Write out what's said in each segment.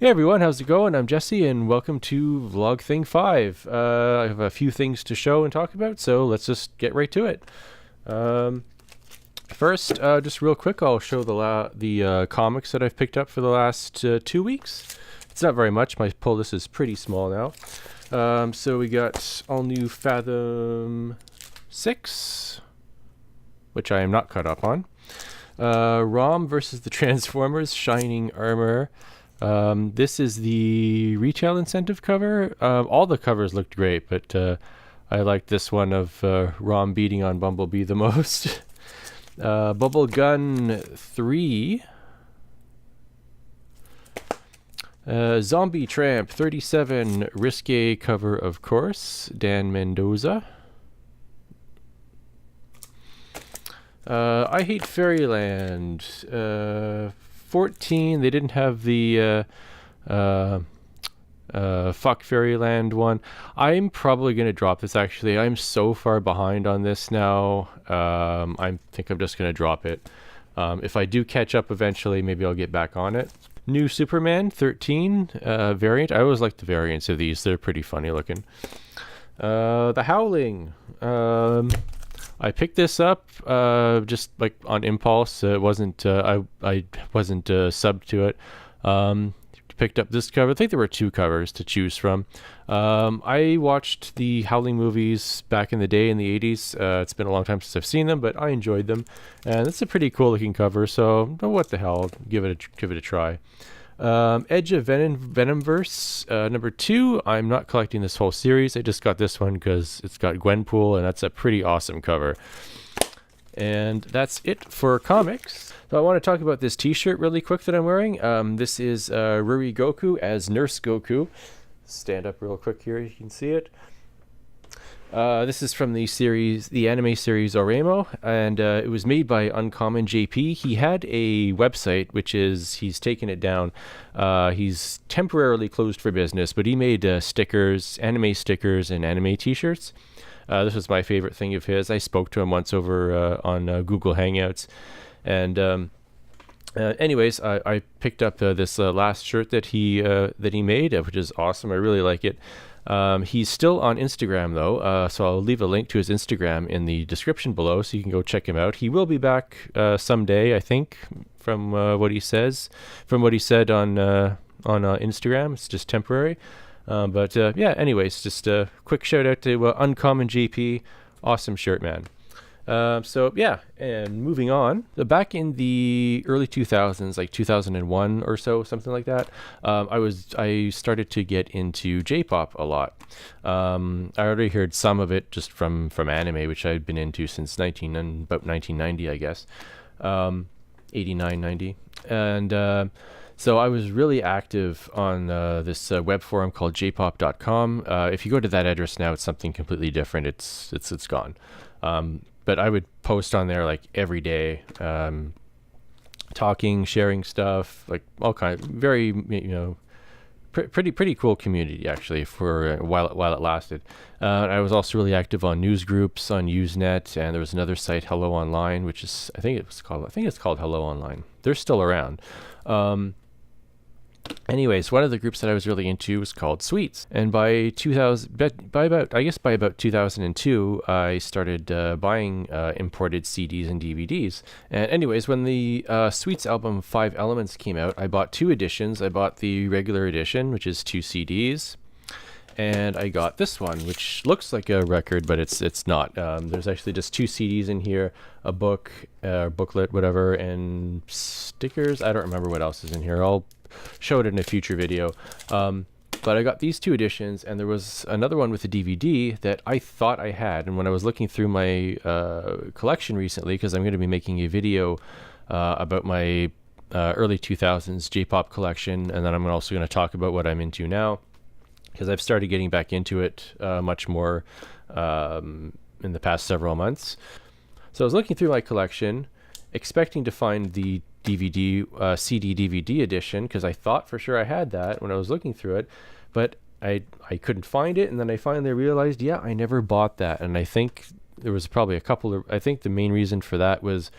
Hey everyone, how's it going? I'm Jesse, and welcome to Vlog Thing 5. I have a few things to show and talk about, so let's just get right to it. Um, First, just real quick, I'll show the comics that I've picked up for the last 2 weeks. It's not very much. My pull list is pretty small now. So we got all new Fathom 6, which I am not caught up on. Rom versus the Transformers Shining Armor. This is the retail incentive cover. All the covers looked great, but I liked this one of Rom beating on Bumblebee the most. Bubble Gun 3. Zombie Tramp 37, risque cover, of course. Dan Mendoza. I Hate Fairyland 14. They didn't have the Fuck Fairyland one. I'm probably going to drop this, actually. I'm so far behind on this now. I think I'm just going to drop it. If I do catch up eventually, maybe I'll get back on it. New Superman 13 variant. I always like the variants of these. They're pretty funny looking. The Howling. I picked this up just like on impulse. It wasn't I wasn't subbed to it. Picked up this cover. I think there were two covers to choose from. I watched the Howling movies back in the day in the 80s. It's been a long time since I've seen them, but I enjoyed them, and it's a pretty cool looking cover. So what the hell? Give it a try. Edge of Venomverse number 2. I'm not collecting this whole series. I just got this one because it's got Gwenpool, and that's a pretty awesome cover. And that's it for comics. So I want to talk about this t-shirt really quick that I'm wearing. This is Ruri Goku as Nurse Goku. Stand up real quick here, you can see it. This is from the anime series Oremo, and it was made by Uncommon JP. He had a website, he's taken it down. He's temporarily closed for business, but he made stickers, anime stickers, and anime t-shirts. This was my favorite thing of his. I spoke to him once over on Google Hangouts. And anyways, I picked up this last shirt that he made, which is awesome. I really like it. He's still on Instagram, though, so I'll leave a link to his Instagram in the description below, so you can go check him out. He will be back someday, I think, from what he said on Instagram. It's just temporary. But yeah, anyways, just a quick shout out to Uncommon JP. Awesome shirt, man. So yeah, and moving on. So back in the early 2000s, like 2001 or so, something like that, I started to get into J-pop a lot. I already heard some of it just from anime, which I'd been into since about 1990, I guess, 89, 90, and so I was really active on this web forum called jpop.com. If you go to that address now, it's something completely different. It's gone. But I would post on there like every day, talking, sharing stuff, like all kinds. Very, pretty cool community actually for while it lasted. I was also really active on news groups on Usenet, and there was another site, Hello Online, which is I think it's called Hello Online. They're still around. Anyways, one of the groups that I was really into was called SweetS, and by about 2002, I started buying imported CDs and DVDs. And anyways, when the SweetS album 5 Elements came out, I bought 2 editions. I bought the regular edition, which is 2 CDs, and I got this one, which looks like a record, but it's not. There's actually just 2 CDs in here, a book, booklet, whatever, and stickers. I don't remember what else is in here. I'll show it in a future video. But I got these 2 editions, and there was another one with a DVD that I thought I had. And when I was looking through my collection recently, because I'm going to be making a video about my early 2000s J-pop collection, and then I'm also going to talk about what I'm into now, because I've started getting back into it much more in the past several months. So I was looking through my collection, expecting to find the CD DVD edition, because I thought for sure I had that when I was looking through it, but I couldn't find it. And then I finally realized, yeah, I never bought that. And I think there was probably I think the main reason for that was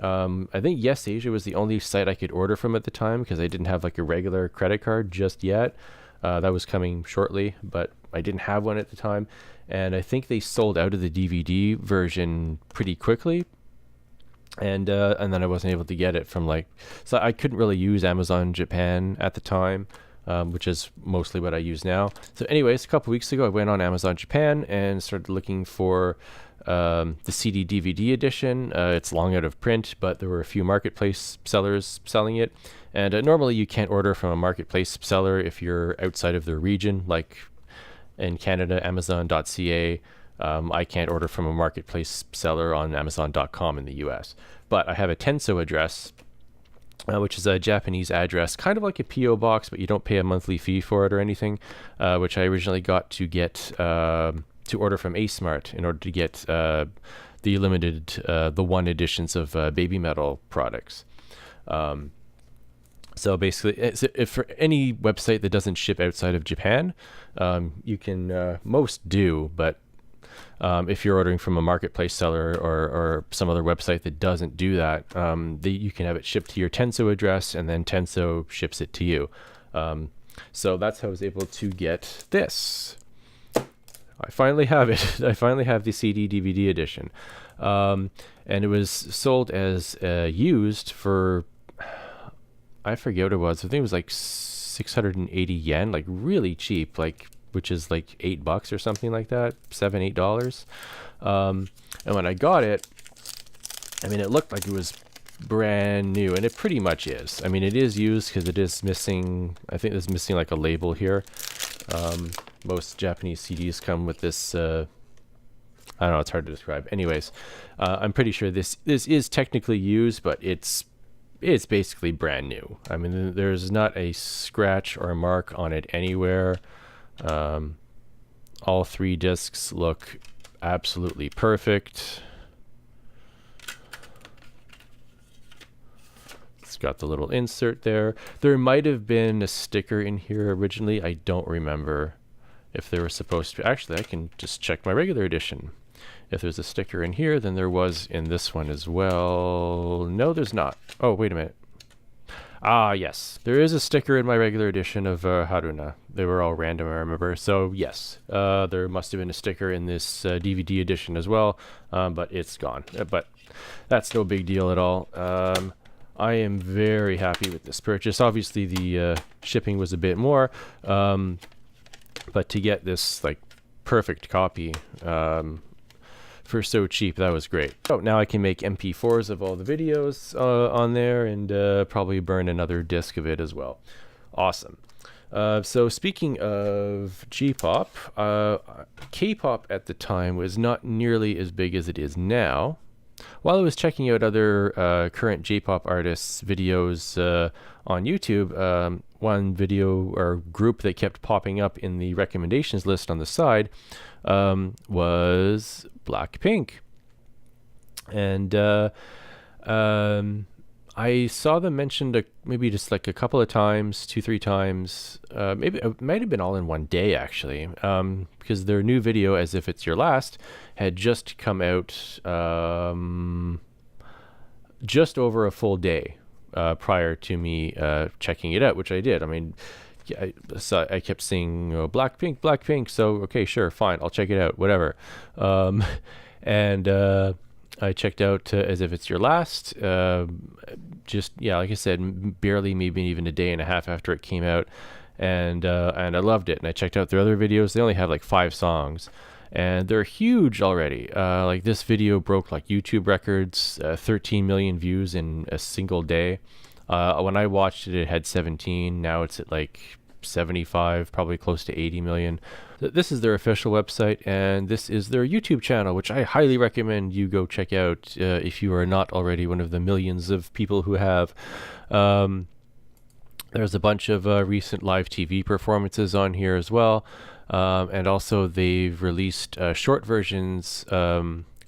I think Yes Asia was the only site I could order from at the time because I didn't have like a regular credit card just yet. That was coming shortly, but I didn't have one at the time. And I think they sold out of the DVD version pretty quickly. And then I wasn't able to get it from so I couldn't really use Amazon Japan at the time, which is mostly what I use now. So anyways, a couple weeks ago, I went on Amazon Japan and started looking for the CD DVD edition. It's long out of print, but there were a few marketplace sellers selling it. And normally you can't order from a marketplace seller if you're outside of their region, like in Canada, Amazon.ca. I can't order from a marketplace seller on Amazon.com in the US. But I have a Tenso address, which is a Japanese address, kind of like a P.O. box, but you don't pay a monthly fee for it or anything, which I originally got to get to order from A-Smart in order to get the limited, the one editions of Baby Metal products. So basically, if for any website that doesn't ship outside of Japan, you can most do, but if you're ordering from a marketplace seller or some other website that doesn't do that, you can have it shipped to your Tenso address, and then Tenso ships it to you. So that's how I was able to get this. I finally have it. I finally have the CD DVD edition. And it was sold as used for, I forget what it was. I think it was like 680 yen, like really cheap, which is like $8 or something like that, $7-8. And when I got it, I mean, it looked like it was brand new, and it pretty much is. I mean, it is used because it is missing, I think it's missing like a label here. Most Japanese CDs come with this, I don't know, it's hard to describe. Anyways, I'm pretty sure this is technically used, but it's basically brand new. I mean, there's not a scratch or a mark on it anywhere. All 3 discs look absolutely perfect. It's got the little insert there. There might have been a sticker in here originally. I don't remember if there was supposed to. Actually, I can just check my regular edition. If there's a sticker in here, then there was in this one as well. No, there's not. Oh, wait a minute. Ah, yes. There is a sticker in my regular edition of Haruna. They were all random, I remember. So, yes, there must have been a sticker in this DVD edition as well, but it's gone. But that's no big deal at all. I am very happy with this purchase. Obviously, the shipping was a bit more, but to get this like perfect copy for so cheap, that was great. So now I can make MP4s of all the videos on there, and probably burn another disc of it as well. Awesome. So speaking of J-pop, K-pop at the time was not nearly as big as it is now. While I was checking out other current J-pop artists' videos on YouTube, one video or group that kept popping up in the recommendations list on the side was BlackPink. And I saw them mentioned maybe just like a couple of times, 2-3 times. Maybe it might have been all in one day, actually, because their new video, As If It's Your Last, had just come out just over a full day prior to me checking it out, which I did. I mean, I kept seeing BlackPink, BlackPink, so okay, sure, fine, I'll check it out, whatever. And I checked out As If It's Your Last, just, yeah, like I said, barely maybe even a day and a half after it came out, and I loved it. And I checked out their other videos. They only have like 5 songs, and they're huge already. Like this video broke like YouTube records, 13 million views in a single day. When I watched it, it had 17. Now it's at like 75, probably close to 80 million. This is their official website, and this is their YouTube channel, which I highly recommend you go check out if you are not already one of the millions of people who have. There's a bunch of recent live TV performances on here as well, and also they've released short versions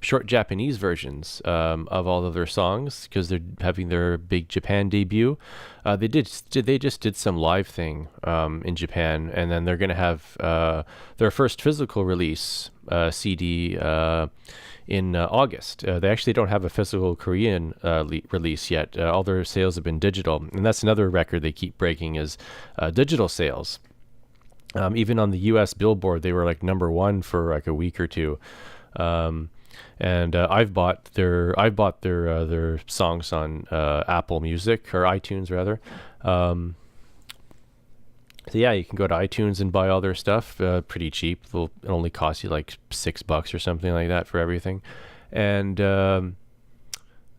short Japanese versions of all of their songs because they're having their big Japan debut. They just did some live thing in Japan, and then they're gonna have their first physical release CD in August. They actually don't have a physical Korean release yet. All their sales have been digital, and that's another record they keep breaking is digital sales. Even on the U.S. Billboard, they were like #1 for like a week or two. And I've bought their songs on Apple Music or iTunes rather. So yeah, you can go to iTunes and buy all their stuff pretty cheap. It'll only cost you like $6 or something like that for everything. And yeah,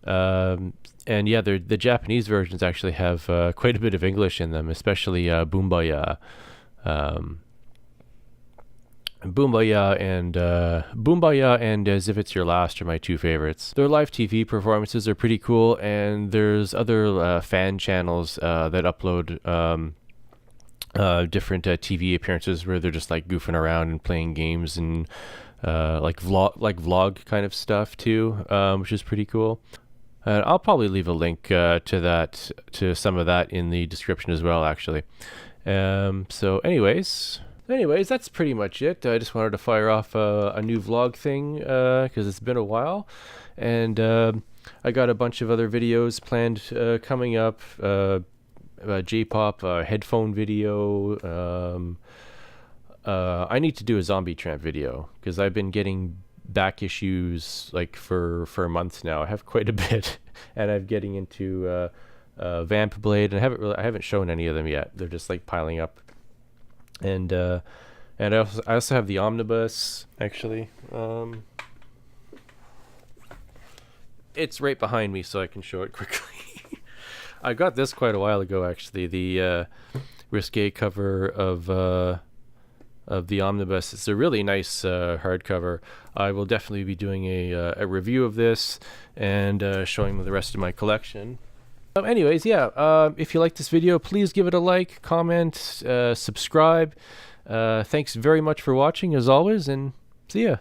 the Japanese versions actually have quite a bit of English in them, especially Boombaya. Boombaya and As If It's Your Last are my two favorites. Their live TV performances are pretty cool, and there's other fan channels that upload different TV appearances where they're just like goofing around and playing games and like vlog kind of stuff too, which is pretty cool. I'll probably leave a link to some of that in the description as well, actually. So anyways, that's pretty much it. I just wanted to fire off a new vlog thing because it's been a while, and I got a bunch of other videos planned coming up. Jpop headphone video. I need to do a zombie Tramp video because I've been getting back issues like for months now. I have quite a bit, and I'm getting into Vamp Blade, and I haven't shown any of them yet. They're just like piling up. And I also have the omnibus actually. It's right behind me, so I can show it quickly. I got this quite a while ago, actually. The risque cover of the omnibus. It's a really nice hardcover. I will definitely be doing a review of this and showing the rest of my collection. Anyways, yeah, if you like this video, please give it a like, comment, subscribe. Thanks very much for watching, as always, and see ya.